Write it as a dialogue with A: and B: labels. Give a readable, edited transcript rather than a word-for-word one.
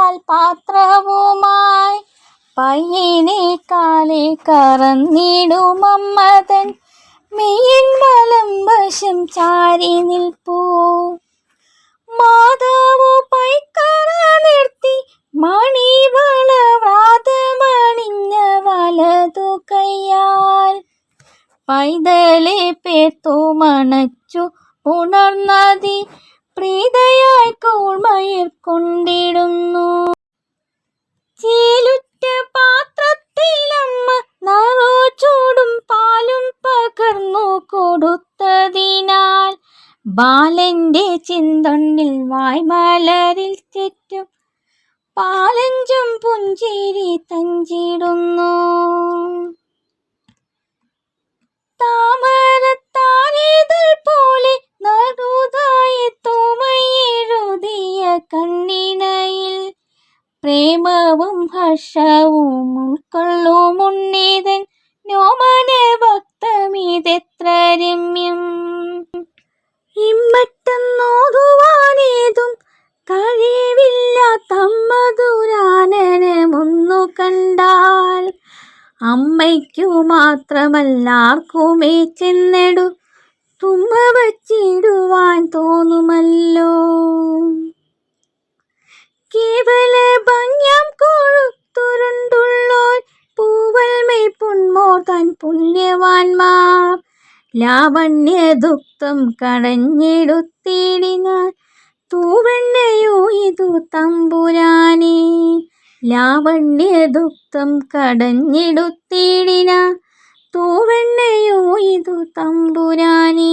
A: പാൽപാത്രവുമായി പയ്യനെ കാലെ കറന്നിടുമമ്മതൻ മെയ്യൻ വലം വശം ചാരി നിൽപ്പൂ. മാതാവു പൈക്കറ നിർത്തി മണിവള വ്രാതമണിഞ്ഞ വലതു കയ്യാൽ പൈതലെ പേർത്തു മണച്ചു ഉണർന്നതി പ്രീതയായി കൂർമയിർ കൊണ്ടിടുന്നു. ചേലുറ്റ പാത്രത്തിലമ്മ നറുചൂടും പാലും പകർന്നു കൊടുത്തതിനാൽ ബാലന്റെ ചിന്തണ്ണിൽ വായ്മലരിൽ തെറ്റും പാലഞ്ചും പുഞ്ചിരി തഞ്ചിടുന്നു. താമരത്താരേതൾ പോലെ നറുതായി തൂമയെഴുതിയ കണ്ണിണയിൽ പ്രേമവും ഹർഷവും ഉൾക്കൊള്ളുമുണ്ണീതൻ നോമന ഭക്തമിതെത്ര രമ്യം. ഇമ്മട്ടെന്നോതുവാനേതും കഴിവില്ലാത്തമ്മധുരാനനമൊന്നു കണ്ടാൽ അമ്മയ്ക്കു മാത്രമല്ലാർക്കുമേ ചെന്നെടു തുമ്മ വച്ചിടുവാൻ തോന്നുമല്ലോ. കേവല ഭംഗ്യം കൊഴുത്തുരുണ്ടുള്ളോർ പൂവൽമൈ പുൺമോർ തൻ പുണ്യവാന്മാർ ലാവണ്യദുക്തം കടഞ്ഞെടുത്തിടിനാൻ തൂവെണ്ണയോ ഇതു തമ്പുരാനേ. ലാവണ്യദുക്തം കടഞ്ഞെടുത്തിടിനാൻ തൂവെണ്ണയോ ഇതു തമ്പുരാനേ.